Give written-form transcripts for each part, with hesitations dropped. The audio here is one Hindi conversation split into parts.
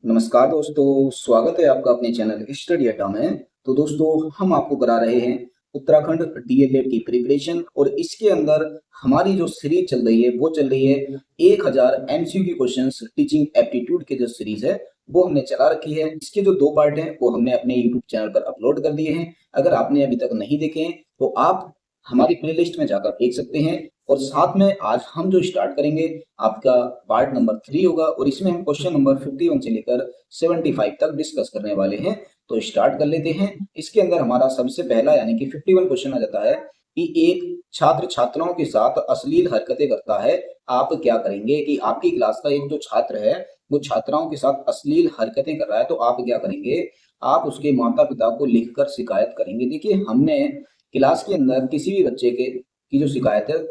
नमस्कार दोस्तों, स्वागत है आपका अपने चैनल स्टडी अड्डा में। तो दोस्तों, हम आपको करा रहे हैं उत्तराखंड डीएलएड की प्रिपरेशन और इसके अंदर हमारी जो सीरीज चल रही है वो चल रही है 1000 एमसीक्यू क्वेश्चंस टीचिंग एप्टीट्यूड के जो सीरीज है वो हमने चला रखी है। इसके जो 2 पार्ट हैं वो हमने अपने यूट्यूब चैनल पर अपलोड कर दिए हैं। अगर आपने अभी तक नहीं देखे हैं तो आप हमारी प्लेलिस्ट में जाकर देख सकते हैं। और साथ में आज हम जो स्टार्ट करेंगे आपका पार्ट नंबर 3 होगा और इसमें हम क्वेश्चन नंबर 51 से लेकर 75 तक डिस्कस करने वाले हैं। तो स्टार्ट कर लेते हैं। इसके अंदर हमारा सबसे पहला यानी कि 51 क्वेश्चन आ जाता है कि एक छात्र छात्राओं के साथ अश्लील हरकतें करता है, आप क्या करेंगे। कि आपकी क्लास का एक जो छात्र है वो छात्राओं के साथ अश्लील हरकतें कर रहा है तो आप क्या करेंगे। आप उसके माता पिता को लिखकर शिकायत करेंगे। देखिए, हमने क्लास के अंदर किसी भी बच्चे के की जो शिकायत है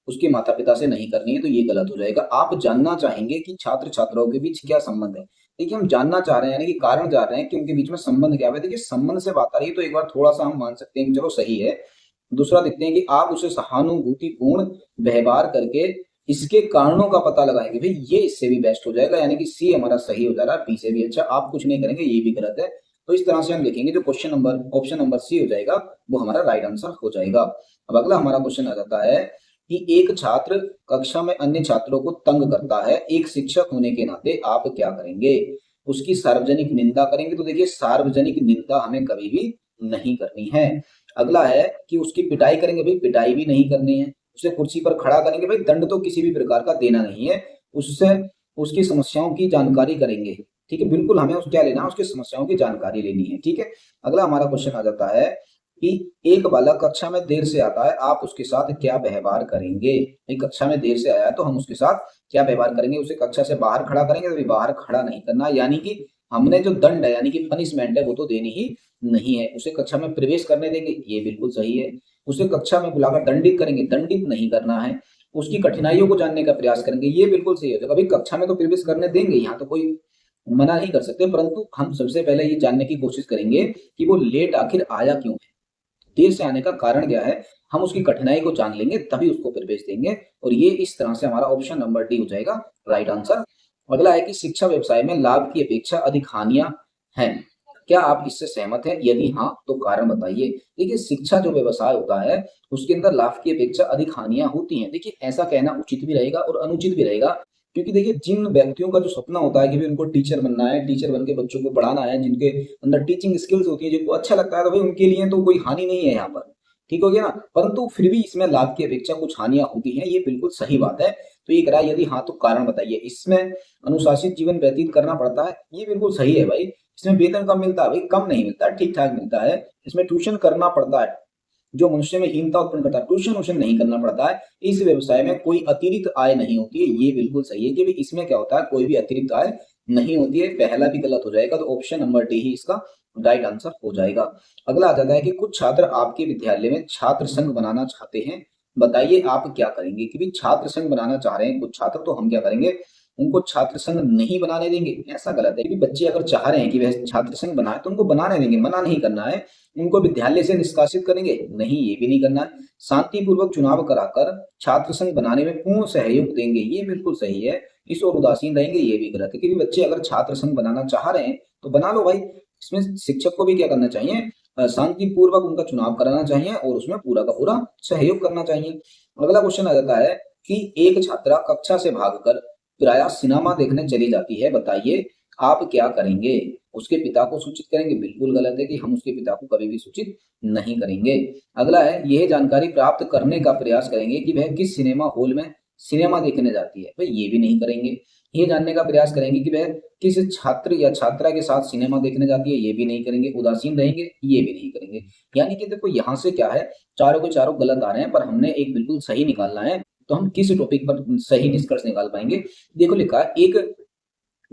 उसके माता पिता से नहीं करनी है, तो ये गलत हो जाएगा। आप जानना चाहेंगे कि छात्र छात्राओं के बीच क्या संबंध है। देखिए, हम जानना चाह रहे हैं यानी कि कारण जा रहे हैं कि उनके बीच में संबंध क्या है। देखिए, संबंध से बात आ रही है तो एक बार थोड़ा सा हम मान सकते हैं कि चलो सही है। दूसरा देखते हैं कि आप उसे सहानुभूतिपूर्ण व्यवहार करके इसके कारणों का पता लगाएंगे। भाई, ये इससे भी बेस्ट हो जाएगा, यानी कि सी हमारा सही हो जा रहा है, बी से भी अच्छा। आप कुछ नहीं करेंगे, ये भी गलत है। तो इस तरह से हम देखेंगे जो question number option number C हो जाएगा वो हमारा राइट आंसर हो जाएगा। अब अगला हमारा क्वेश्चन आ जाता है कि एक छात्र कक्षा में अन्य छात्रों को तंग करता है, एक शिक्षक होने के नाते आप क्या करेंगे। उसकी सार्वजनिक निंदा करेंगे। तो देखिए, सार्वजनिक निंदा हमें कभी भी नहीं करनी है। अगला है कि उसकी पिटाई करेंगे। भाई, पिटाई भी नहीं करनी है। उसे कुर्सी पर खड़ा करेंगे। भाई, दंड तो किसी भी प्रकार का देना नहीं है। उससे उसकी समस्याओं की जानकारी करेंगे। ठीक है, बिल्कुल हमें क्या लेना है, उसकी समस्याओं की जानकारी लेनी है। ठीक है, अगला हमारा क्वेश्चन आ जाता है कि एक बालक कक्षा में देर से आता है, आप उसके साथ क्या व्यवहार करेंगे। एक कक्षा में देर से आया है तो हम उसके साथ क्या व्यवहार करेंगे। उसे कक्षा से बाहर खड़ा करेंगे। तो बाहर खड़ा नहीं करना, यानी कि हमने जो दंड है यानी कि पनिशमेंट है वो तो देनी ही नहीं है। उसे कक्षा में प्रवेश करने देंगे, ये बिल्कुल सही है। उसे कक्षा में बुलाकर दंडित करेंगे, दंडित नहीं करना है। उसकी कठिनाइयों को जानने का प्रयास करेंगे, ये बिल्कुल सही हो जाएगा। अभी कक्षा में तो प्रवेश करने देंगे, यहाँ तो कोई मना नहीं कर सकते, परंतु हम सबसे पहले ये जानने की कोशिश करेंगे कि वो लेट आखिर आया क्यों है, देर से आने का कारण क्या है। हम उसकी कठिनाई को जान लेंगे तभी उसको प्रवेश देंगे। और ये इस तरह से हमारा ऑप्शन नंबर डी हो जाएगा राइट आंसर। अगला है कि शिक्षा व्यवसाय में लाभ की अपेक्षा अधिक हानियां हैं, क्या आप इससे सहमत हैं। यदि हाँ तो कारण बताइए। देखिए, शिक्षा जो व्यवसाय होता है उसके अंदर लाभ की अपेक्षा अधिक हानियां होती हैं। देखिए, ऐसा कहना उचित भी रहेगा और अनुचित भी रहेगा, क्योंकि देखिए जिन व्यक्तियों का जो सपना होता है कि भाई उनको टीचर बनना है, टीचर बन के बच्चों को पढ़ाना है, जिनके अंदर टीचिंग स्किल्स होती है, जिनको अच्छा लगता है, तो भाई उनके लिए तो कोई हानि नहीं है यहाँ पर। ठीक हो गया ना। परंतु फिर भी इसमें लाभ की अपेक्षा कुछ हानियां होती हैं, ये बिल्कुल सही बात है। तो ये करा, यदि हाँ तो कारण बताइए। इसमें अनुशासित जीवन व्यतीत करना पड़ता है, ये बिल्कुल सही है भाई। इसमें वेतन कम मिलता है। भाई, कम नहीं मिलता है, ठीक ठाक मिलता है। इसमें ट्यूशन करना पड़ता है, जो मनुष्य में हीनता उत्पन्न करता है। ट्यूशन व्यूशन नहीं करना पड़ता है। इस व्यवसाय में कोई अतिरिक्त आय नहीं होती है, ये बिल्कुल सही है कि भाई इसमें क्या होता है, कोई भी अतिरिक्त आय नहीं होती है। पहला भी गलत हो जाएगा, तो ऑप्शन नंबर डी ही इसका राइट आंसर हो जाएगा। अगला आ जाता है कि कुछ छात्र आपके विद्यालय में छात्र संघ बनाना चाहते हैं, बताइए आप क्या करेंगे। कि भाई छात्र संघ बनाना चाह रहे हैं कुछ छात्र, तो हम क्या करेंगे, उनको छात्र संघ नहीं बनाने देंगे। ऐसा गलत है कि बच्चे अगर चाह रहे हैं कि वह छात्र संघ बनाए तो उनको बनाने देंगे, मना नहीं करना है। उनको विद्यालय से निष्कासित करेंगे, नहीं, ये भी नहीं करना है। शांतिपूर्वक चुनाव कराकर छात्र संघ बनाने में पूर्ण सहयोग देंगे, ये बिल्कुल सही है। इस ओर उदासीन रहेंगे, ये भी गलत है। क्योंकि बच्चे अगर छात्र संघ बनाना चाह रहे हैं तो बना लो भाई। इसमें शिक्षक को भी क्या करना चाहिए, शांतिपूर्वक उनका चुनाव कराना चाहिए और उसमें पूरा का पूरा सहयोग करना चाहिए। अगला क्वेश्चन आ जाता है कि एक छात्रा कक्षा से भागकर प्रायः सिनेमा देखने चली जाती है, बताइए आप क्या करेंगे। उसके पिता को सूचित करेंगे, बिल्कुल गलत है कि हम उसके पिता को कभी भी सूचित नहीं करेंगे। अगला है, यह जानकारी प्राप्त करने का प्रयास करेंगे कि वह किस सिनेमा हॉल में सिनेमा देखने जाती है। भाई, ये भी नहीं करेंगे। ये जानने का प्रयास करेंगे कि वह किस छात्र या छात्रा के साथ सिनेमा देखने जाती है, ये भी नहीं करेंगे। उदासीन रहेंगे, ये भी नहीं करेंगे। यानी कि देखो यहाँ से क्या है, चारों के चारों गलत आ रहे हैं, पर हमने एक बिल्कुल सही निकालना है। तो हम किस टॉपिक पर सही निष्कर्ष निकाल पाएंगे। देखो, लिखा है एक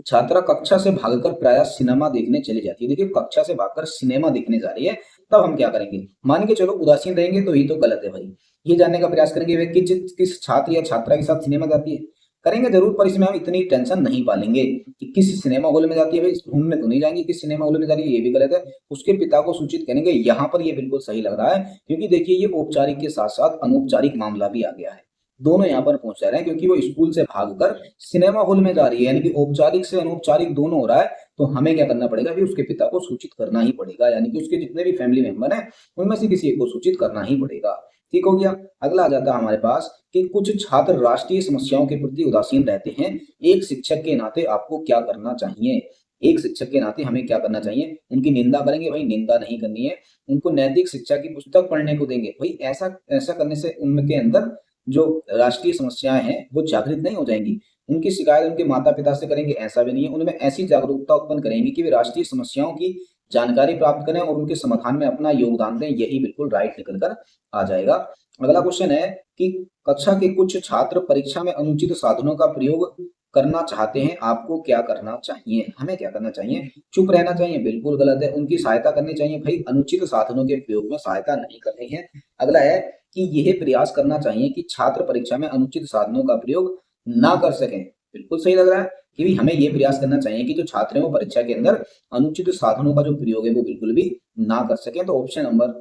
छात्रा कक्षा से भागकर प्रायः सिनेमा देखने चली जाती है। देखिए, कक्षा से भागकर सिनेमा देखने जा रही है, तब हम क्या करेंगे, मान के चलो उदासीन रहेंगे तो ही तो गलत है भाई। ये जानने का प्रयास करेंगे वे किस छात्र या छात्रा के साथ सिनेमा जाती है, करेंगे जरूर, पर इसमें हम इतनी टेंशन नहीं पालेंगे कि किस सिनेमा हॉल में जाती है। भाई, ढूंढने तो नहीं जाएंगे किस सिनेमा हॉल में जा रही है, ये भी गलत है। उसके पिता को सूचित करेंगे, यहाँ पर ये बिल्कुल सही लग रहा है, क्योंकि देखिए ये औपचारिक के साथ साथ अनौपचारिक मामला भी आ गया है। दोनों यहाँ पर पहुंच जा रहे हैं, क्योंकि वो स्कूल से भागकर सिनेमा हॉल में जा रही है, यानी कि औपचारिक से अनौपचारिक दोनों हो रहा है। तो हमें क्या करना पड़ेगा कि उसके पिता को सूचित करना ही पड़ेगा, यानी कि उसके जितने भी फैमिली मेंबर हैं उनमें से किसी एक को सूचित करना ही पड़ेगा। ठीक हो गया। अगला आ जाता है हमारे पास कि कुछ छात्र राष्ट्रीय समस्याओं के प्रति उदासीन रहते हैं, एक शिक्षक के नाते आपको क्या करना चाहिए। एक शिक्षक के नाते हमें क्या करना चाहिए, उनकी निंदा करेंगे? भाई निंदा नहीं करनी है। उनको नैतिक शिक्षा की पुस्तक पढ़ने को देंगे? भाई ऐसा ऐसा करने से उनके अंदर जो राष्ट्रीय समस्याएं हैं वो जागृत नहीं हो जाएंगी। उनकी शिकायत उनके माता पिता से करेंगे? ऐसा भी नहीं है। उनमें ऐसी जागरूकता उत्पन्न करेंगे कि वे राष्ट्रीय समस्याओं की जानकारी प्राप्त करें और उनके समाधान में अपना योगदान दें। यही बिल्कुल राइट निकल कर आ जाएगा। अगला क्वेश्चन है कि कक्षा के कुछ छात्र परीक्षा में अनुचित साधनों का प्रयोग करना चाहते हैं, आपको क्या करना चाहिए? हमें क्या करना चाहिए? चुप रहना चाहिए? बिल्कुल गलत है। उनकी सहायता करनी चाहिए? भाई अनुचित साधनों के प्रयोग में सहायता नहीं करनी है। अगला है कि यह प्रयास करना चाहिए कि छात्र परीक्षा में अनुचित साधनों का प्रयोग ना कर सकें। बिल्कुल सही लग रहा है कि भी हमें ये प्रयास करना चाहिए कि जो छात्र हैं वो परीक्षा के अंदर अनुचित साधनों का जो प्रयोग है वो बिल्कुल भी ना कर सकें। तो ऑप्शन नंबर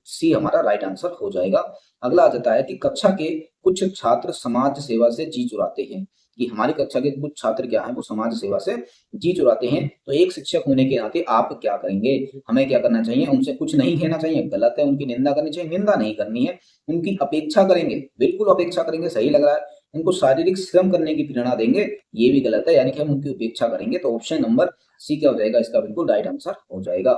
सी हमारा राइट आंसर हो जाएगा। अगला आ जाता है कि कक्षा के कुछ छात्र समाज सेवा से जी चुराते हैं, कि हमारी कक्षा के कुछ छात्र क्या है वो समाज सेवा से जी चुराते हैं। तो एक शिक्षक होने के नाते आप क्या करेंगे? हमें क्या करना चाहिए? उनसे कुछ नहीं कहना चाहिए? गलत है। उनकी निंदा करनी चाहिए? निंदा नहीं करनी है। उनकी अपेक्षा करेंगे? बिल्कुल अपेक्षा करेंगे, सही लग रहा है। उनको शारीरिक श्रम करने की प्रेरणा देंगे? ये भी गलत है, यानी कि हम उनकी उपेक्षा करेंगे। तो ऑप्शन नंबर सी क्या हो जाएगा? इसका बिल्कुल राइट आंसर हो जाएगा।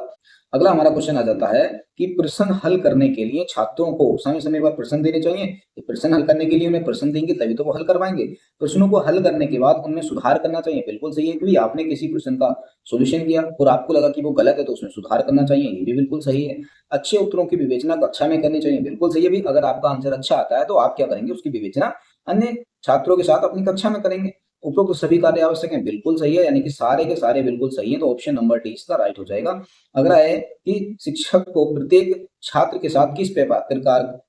अगला हमारा क्वेश्चन आ जाता है कि प्रश्न हल करने के लिए छात्रों को समय समय पर प्रश्न देने चाहिए। प्रश्न हल करने के लिए उन्हें प्रश्न देंगे तभी तो वो हल करवाएंगे। प्रश्नों को हल करने के बाद उनमें सुधार करना चाहिए? बिल्कुल सही है। कि आपने किसी प्रश्न का सोल्यूशन किया और आपको लगा कि वो गलत है तो उसमें सुधार करना चाहिए? ये भी बिल्कुल सही है। अच्छे उत्तरों की विवेचना कक्षा में करनी चाहिए? बिल्कुल सही है। भी अगर आपका आंसर अच्छा आता है तो आप क्या करेंगे? उसकी विवेचना अन्य छात्रों के साथ अपनी कक्षा में करेंगे। उपरोक्त तो सभी कार्य आवश्यक हैं? बिल्कुल सही है, यानी कि सारे के सारे बिल्कुल सही है। तो ऑप्शन नंबर डी इसका राइट हो जाएगा। अगला है कि शिक्षक को प्रत्येक छात्र के साथ किस प्रकार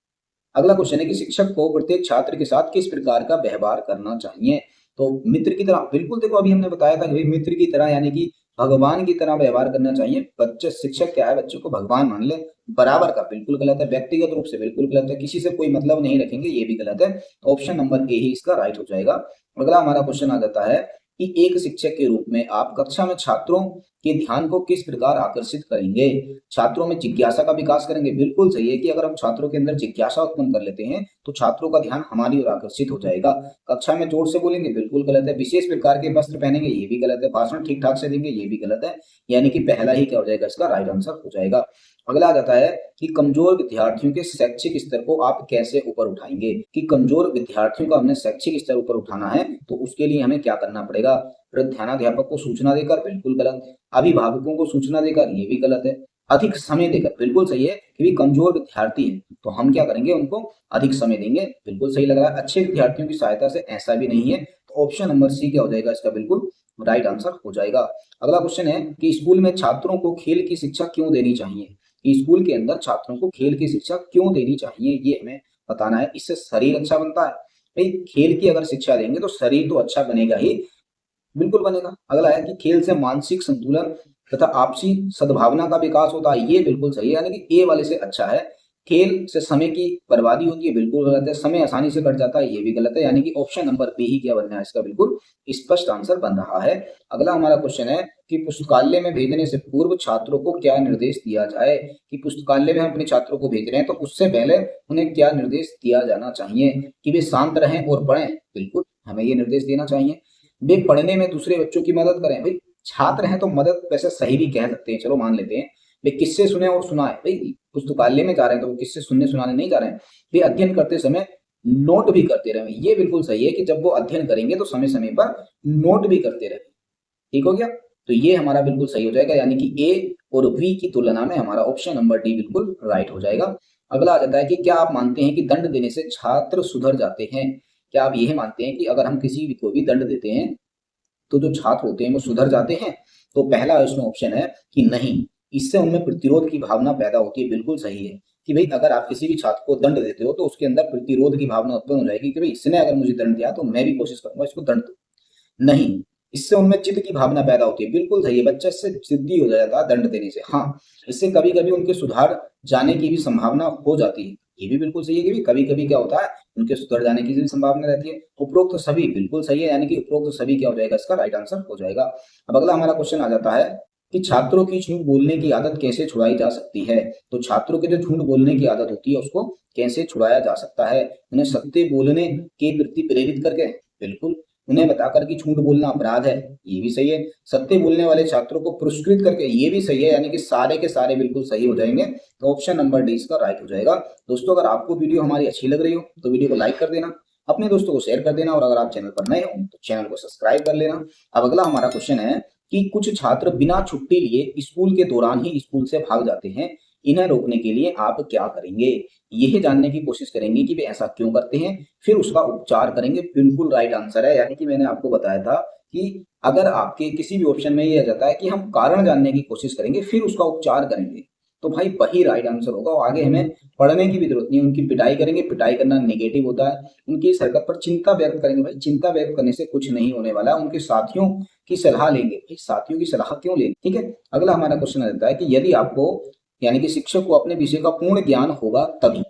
अगला क्वेश्चन है कि शिक्षक को प्रत्येक छात्र के साथ किस प्रकार का व्यवहार करना चाहिए? तो मित्र की तरह? बिल्कुल। देखो अभी हमने बताया था कि मित्र की तरह, यानी कि भगवान की तरह व्यवहार करना चाहिए। बच्चे शिक्षक क्या है, बच्चों को भगवान मान ले बराबर का? बिल्कुल गलत है। व्यक्तिगत रूप से? बिल्कुल गलत है। किसी से कोई मतलब नहीं रखेंगे? ये भी गलत है। ऑप्शन नंबर ए ही इसका राइट हो जाएगा। अगला हमारा क्वेश्चन आ जाता है कि एक शिक्षक के रूप में आप कक्षा में छात्रों के ध्यान को किस प्रकार आकर्षित करेंगे? छात्रों में जिज्ञासा का विकास करेंगे? बिल्कुल सही है कि अगर हम छात्रों के अंदर जिज्ञासा उत्पन्न कर लेते हैं तो छात्रों का ध्यान हमारी ओर आकर्षित हो जाएगा। कक्षा में जोर से बोलेंगे? बिल्कुल गलत है। विशेष प्रकार के वस्त्र पहनेंगे? ये भी गलत है। भाषण ठीक ठाक से देंगे? ये भी गलत है। यानी कि पहला ही क्या हो जाएगा? इसका राइट आंसर हो जाएगा। अगला आ जाता है कि कमजोर विद्यार्थियों के शैक्षिक स्तर को आप कैसे ऊपर उठाएंगे? कि कमजोर विद्यार्थियों का हमने शैक्षिक स्तर ऊपर उठाना है तो उसके लिए हमें क्या करना पड़ेगा? प्रधानाध्यापक को सूचना देकर? बिल्कुल गलत। अभिभावकों को सूचना देकर? ये भी गलत है। अधिक समय देकर? बिल्कुल सही है कि कमजोर विद्यार्थी है तो हम क्या करेंगे? उनको अधिक समय देंगे? बिल्कुल सही लग रहा है। अच्छे विद्यार्थियों की सहायता से? ऐसा भी नहीं है। तो ऑप्शन नंबर सी क्या हो जाएगा? इसका बिल्कुल राइट आंसर हो जाएगा। अगला क्वेश्चन है कि स्कूल में छात्रों को खेल की शिक्षा क्यों देनी चाहिए? कि स्कूल के अंदर छात्रों को खेल की शिक्षा क्यों देनी चाहिए, ये हमें बताना है। इससे शरीर अच्छा बनता है। भाई खेल की अगर शिक्षा देंगे तो शरीर तो अच्छा बनेगा ही, बिल्कुल बनेगा। अगला है कि खेल से मानसिक संतुलन तथा आपसी सद्भावना का विकास होता है? ये बिल्कुल सही है, यानी कि ए वाले से अच्छा है। खेल से समय की बर्बादी होती है? बिल्कुल गलत है। समय आसानी से कट जाता है? ये भी गलत है। यानी कि ऑप्शन नंबर बी ही क्या बनना है? इसका बिल्कुल स्पष्ट आंसर बन रहा है। अगला हमारा क्वेश्चन है कि पुस्तकालय में भेजने से पूर्व छात्रों को क्या निर्देश दिया जाए? कि पुस्तकालय में हम अपने छात्रों को भेज रहे हैं तो उससे पहले उन्हें क्या निर्देश दिया जाना चाहिए? कि वे शांत रहें और पढ़ें? बिल्कुल हमें ये निर्देश देना चाहिए। वे पढ़ने में दूसरे बच्चों की मदद करें? भाई छात्र हैं तो मदद वैसे सही भी कह सकते हैं, चलो मान लेते हैं। वे किससे सुने और सुनाए? भाई पुस्तकालय में जा रहे हैं तो वो किससे सुनने सुनाने नहीं जा रहे हैं। वे अध्ययन करते समय नोट भी करते रहे? ये बिल्कुल सही है कि जब वो अध्ययन करेंगे तो समय समय पर नोट भी करते रहे। ठीक हो गया। तो ये हमारा बिल्कुल सही हो जाएगा, यानी कि ए और बी की तुलना में हमारा ऑप्शन नंबर डी बिल्कुल राइट हो जाएगा। अगला आ जाता है कि क्या आप मानते हैं कि दंड देने से छात्र सुधर जाते हैं? क्या आप यह मानते हैं कि अगर हम किसी भी को भी दंड देते हैं तो जो छात्र होते हैं वो सुधर जाते हैं? तो पहला इसमें ऑप्शन है कि नहीं, इससे उनमें प्रतिरोध की भावना पैदा होती है। बिल्कुल सही है कि भाई अगर आप किसी भी छात्र को दंड देते हो तो उसके अंदर प्रतिरोध की भावना उत्पन्न हो जाएगी कि भाई इसने अगर मुझे दंड दिया तो मैं भी कोशिश करूंगा इसको दंड दूं। नहीं, इससे उनमें जिद की भावना पैदा होती है। बिल्कुल सही है, बच्चा इससे जिद्दी हो जाता है दंड देने से। हाँ, इससे कभी कभी उनके सुधार जाने की भी संभावना हो जाती है। ये भी बिल्कुल सही है कि कभी कभी क्या होता है उनके सुधर जाने की भी संभावना रहती है। उपरोक्त सभी बिल्कुल सही है, यानी कि उपरोक्त सभी क्या हो जाएगा, इसका राइट आंसर हो जाएगा। अब अगला हमारा क्वेश्चन आ जाता है कि छात्रों की झूठ बोलने की आदत कैसे छुड़ाई जा सकती है। तो छात्रों की जो झूठ बोलने की आदत होती है उसको कैसे छुड़ाया जा सकता है। उन्हें सत्य बोलने के प्रति प्रेरित करके, बिल्कुल। उन्हें बताकर कि झूठ बोलना अपराध है, ये भी सही है। सत्य बोलने वाले छात्रों को पुरस्कृत करके, ये भी सही है, यानी कि सारे के सारे बिल्कुल सही हो जाएंगे। तो ऑप्शन नंबर डी इसका राइट हो जाएगा। दोस्तों अगर आपको वीडियो हमारी अच्छी लग रही हो तो वीडियो को लाइक कर देना, अपने दोस्तों को शेयर कर देना, और अगर आप चैनल पर नए हो तो चैनल को सब्सक्राइब कर लेना। अब अगला हमारा क्वेश्चन है कि कुछ छात्र बिना छुट्टी लिए स्कूल के दौरान ही स्कूल से भाग जाते हैं, इन्हें रोकने के लिए आप क्या करेंगे। यह जानने की कोशिश करेंगे कि वे ऐसा क्यों करते हैं, फिर उसका उपचार करेंगे। बिल्कुल राइट आंसर है, यानी कि मैंने आपको बताया था कि अगर आपके किसी भी ऑप्शन में ये आ जाता है कि हम कारण जानने की कोशिश करेंगे फिर उसका उपचार करेंगे, तो भाई वही राइट आंसर होगा। और आगे हमें पढ़ने की भी जरूरत नहीं है। उनकी पिटाई करेंगे, पिटाई करना नेगेटिव होता है। उनकी इस हरकत पर चिंता व्यक्त करेंगे, भाई चिंता व्यक्त करने से कुछ नहीं होने वाला। उनके साथियों की सलाह लेंगे, भाई साथियों की सलाह क्यों लेंगे, ठीक है। अगला हमारा क्वेश्चन रहता है कि यदि आपको, यानी कि शिक्षक को अपने विषय का पूर्ण ज्ञान होगा तभी,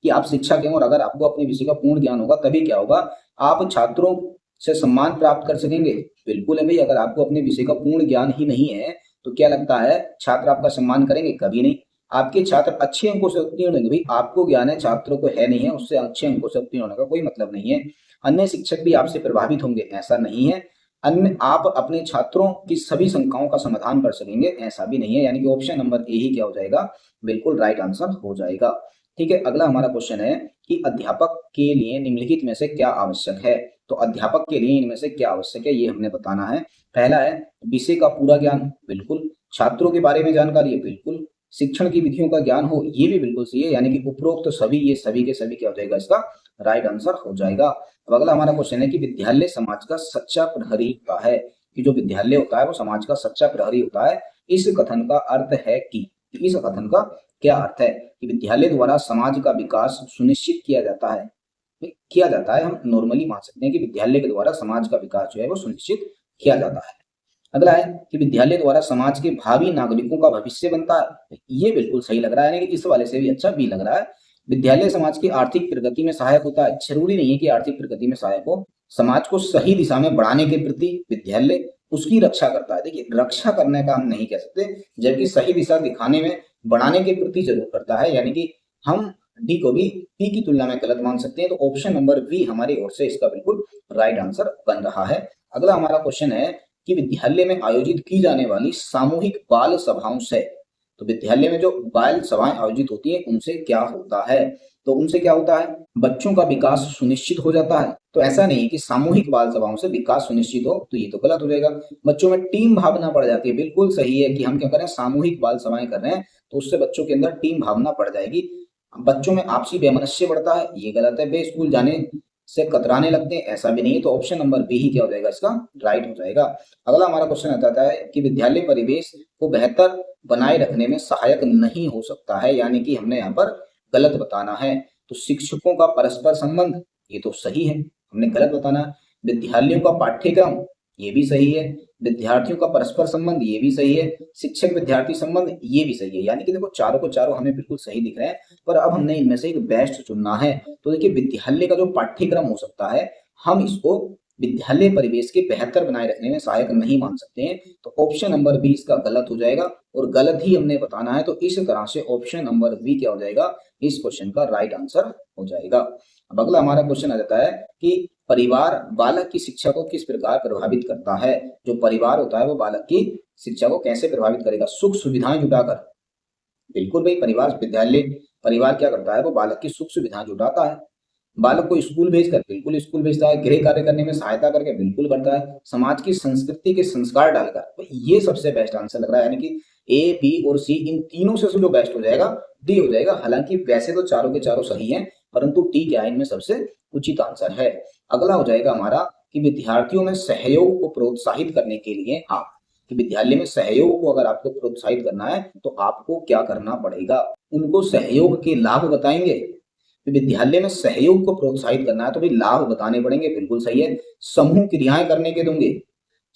कि आप शिक्षक हैं और अगर आपको अपने विषय का पूर्ण ज्ञान होगा तभी क्या होगा, आप छात्रों से सम्मान प्राप्त कर सकेंगे। बिल्कुल है भाई, अगर आपको अपने विषय का पूर्ण ज्ञान ही नहीं है तो क्या लगता है छात्र आपका सम्मान करेंगे, कभी नहीं। आपके छात्र अच्छे अंकों से उत्तीर्ण होंगे, भाई आपको ज्ञान है छात्रों को है नहीं है, उससे अच्छे अंकों से उत्तीर्ण होने का कोई मतलब नहीं है। अन्य शिक्षक भी आपसे प्रभावित होंगे, ऐसा नहीं है। अन्य आप अपने छात्रों की सभी शंकाओं का समाधान कर सकेंगे, ऐसा भी नहीं है। यानी कि ऑप्शन नंबर ए ही क्या हो जाएगा, बिल्कुल राइट आंसर हो जाएगा। ठीक है, अगला हमारा क्वेश्चन है कि अध्यापक के लिए निम्नलिखित में से क्या आवश्यक है। तो अध्यापक के लिए इनमें से क्या आवश्यक है ये हमने बताना है। पहला है विषय का पूरा ज्ञान, बिल्कुल। छात्रों के बारे में जानकारी है, बिल्कुल। शिक्षण की विधियों का ज्ञान हो, ये भी बिल्कुल सही है। यानी कि उपरोक्त तो सभी, ये सभी के सभी क्या हो जाएगा, इसका राइट आंसर हो जाएगा। अब अगला हमारा क्वेश्चन है कि विद्यालय समाज का सच्चा प्रहरी होता है, कि जो विद्यालय होता है वो समाज का सच्चा प्रहरी होता है। इस कथन का अर्थ है कि, इस कथन का क्या अर्थ है कि विद्यालय द्वारा समाज का विकास सुनिश्चित किया जाता है। किया जाता है, हम नॉर्मली मान सकते हैं कि विद्यालय के द्वारा समाज का विकास जो है वो सुनिश्चित किया जाता है। अगला है कि विद्यालय द्वारा समाज के भावी नागरिकों का भविष्य बनता है, ये बिल्कुल सही लग रहा है, यानी कि इस वाले से भी अच्छा भी लग रहा है। विद्यालय समाज की आर्थिक प्रगति में सहायक होता है, जरूरी नहीं है कि आर्थिक प्रगति में सहायक हो। समाज को सही दिशा में बढ़ाने के प्रति विद्यालय उसकी रक्षा करता है। देखिए रक्षा करने का हम नहीं कह सकते, जबकि सही दिशा दिखाने में, बढ़ाने के प्रति जरूर करता है। यानी कि हम डी को भी पी की तुलना में गलत मान सकते हैं। तो ऑप्शन नंबर बी हमारी ओर से इसका बिल्कुल राइट आंसर बन रहा है। अगला हमारा क्वेश्चन है कि विद्यालय में आयोजित की जाने वाली सामूहिक बाल सभाओं से, तो विद्यालय में जो बाल सभाएं आयोजित होती है उनसे क्या होता है। तो उनसे क्या होता है, बच्चों का विकास सुनिश्चित हो जाता है। तो ऐसा नहीं है कि सामूहिक बाल सभाओं से विकास सुनिश्चित हो, तो ये तो गलत हो जाएगा। बच्चों में टीम भावना बढ़ जाती है, बिल्कुल सही है कि हम क्या करें, सामूहिक बाल सभाएं कर रहे हैं तो उससे बच्चों के अंदर टीम भावना बढ़ जाएगी। बच्चों में आपसी वैमनस्य बढ़ता है, ये गलत है। वे स्कूल जाने से कतराने लगते हैं, ऐसा भी नहीं है। तो ऑप्शन नंबर बी ही क्या हो जाएगा, इसका राइट हो जाएगा। अगला हमारा क्वेश्चन आता है कि विद्यालय परिवेश को बेहतर बनाए रखने में सहायक नहीं हो सकता है, यानी कि हमने यहाँ पर गलत बताना है। तो शिक्षकों का परस्पर संबंध, ये तो सही है, हमने गलत बताना। विद्यालयों का पाठ्यक्रम, ये भी सही है। विद्यार्थियों का परस्पर संबंध, ये भी सही है। शिक्षक विद्यार्थी संबंध, ये भी सही है। यानी कि देखो चारों को चारों हमें बिल्कुल सही दिख रहे हैं, पर अब हमने इनमें से एक बेस्ट चुनना है। तो देखिए विद्यालय का जो पाठ्यक्रम हो सकता है, हम इसको विद्यालय परिवेश के बेहतर बनाए रखने में सहायक नहीं मान सकते हैं। तो ऑप्शन नंबर बी इसका गलत हो जाएगा, और गलत ही हमने बताना है। तो इस तरह से ऑप्शन नंबर बी क्या हो जाएगा, इस क्वेश्चन का राइट आंसर हो जाएगा। अब अगला हमारा क्वेश्चन आ जाता है कि परिवार बालक की शिक्षा को किस प्रकार प्रभावित करता है। जो परिवार होता है वो बालक की शिक्षा को कैसे प्रभावित करेगा, सुख सुविधाएं जुटाकर। बिल्कुल भाई, परिवार विद्यालय परिवार क्या करता है, वो बालक की सुख सुविधाएं जुटाता है। बालक को स्कूल भेजकर, बिल्कुल स्कूल भेजता है। गृह कार्य करने में सहायता करके, बिल्कुल करता है। समाज की संस्कृति के संस्कार डालकर, तो ये सबसे बेस्ट आंसर लग रहा है। यानी कि ए, बी और सी, इन तीनों से जो बेस्ट हो जाएगा, डी हो जाएगा। हालांकि वैसे तो चारों के चारों सही हैं, परंतु डी क्या है, इनमें सबसे उचित आंसर है। अगला हो जाएगा हमारा कि विद्यार्थियों में सहयोग को प्रोत्साहित करने के लिए, हाँ, कि विद्यालय में सहयोग को अगर आपको प्रोत्साहित करना है तो आपको क्या करना पड़ेगा, उनको सहयोग के लाभ बताएंगे। तो विद्यालय में सहयोग को प्रोत्साहित करना है तो भी लाभ बताने पड़ेंगे, बिल्कुल सही है। समूह क्रियाएं करने के दोगे,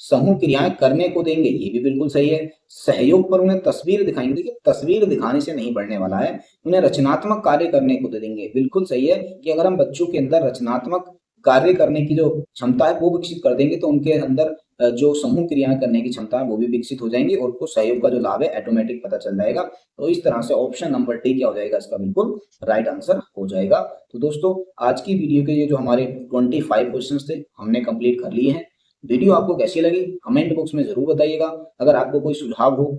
समूह क्रियाएं करने को देंगे, ये भी बिल्कुल सही है। सहयोग पर उन्हें तस्वीर दिखाएंगे, देखिए तस्वीर दिखाने से नहीं बढ़ने वाला है, उन्हें रचनात्मक कार्य करने को दे देंगे, बिल्कुल सही है कि अगर हम बच्चों के अंदर रचनात्मक कार्य करने की जो क्षमता है वो विकसित कर देंगे तो उनके अंदर जो समूह क्रियाएं करने की क्षमता है वो भी विकसित हो जाएंगी और उनको सहयोग का जो लाभ है ऑटोमेटिक पता चल जाएगा। तो इस तरह से ऑप्शन नंबर डी क्या हो जाएगा, इसका बिल्कुल राइट आंसर हो जाएगा। तो दोस्तों आज की वीडियो के ये जो हमारे 25 क्वेश्चंस थे हमने कंप्लीट कर लिए हैं। वीडियो आपको कैसी लगी कमेंट बॉक्स में जरूर बताइएगा। अगर आपको कोई सुझाव हो,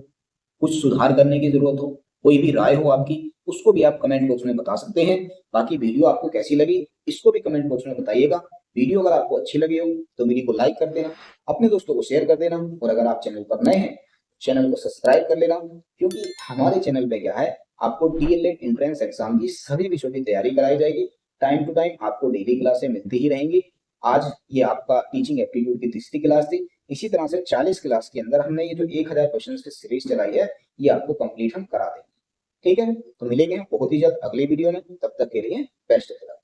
कुछ सुधार करने की जरूरत हो, कोई भी राय हो आपकी, उसको भी आप कमेंट बॉक्स में बता सकते हैं। बाकी वीडियो आपको कैसी लगी इसको भी कमेंट बॉक्स में बताइएगा। वीडियो अगर आपको अच्छी लगी हो तो वीडियो को लाइक कर देना, अपने दोस्तों को शेयर कर देना और अगर आप चैनल पर नए हैं चैनल को सब्सक्राइब कर लेना, क्योंकि हमारे चैनल पे क्या है आपको डीएलएड एंट्रेंस एग्जाम की सभी विषयों की तैयारी कराई जाएगी। टाइम टू टाइम आपको डेली क्लासें मिलती ही रहेंगी। आज ये आपका टीचिंग एप्टीट्यूड की तीसरी क्लास थी। इसी तरह से 40 क्लास के अंदर हमने ये जो 1000 क्वेश्चन की सीरीज चलाई है ये आपको कंप्लीट हम करा देंगे। ठीक है, तो मिलेंगे बहुत ही जल्द अगले वीडियो में, तब तक के लिए बेस्ट ऑफ लक।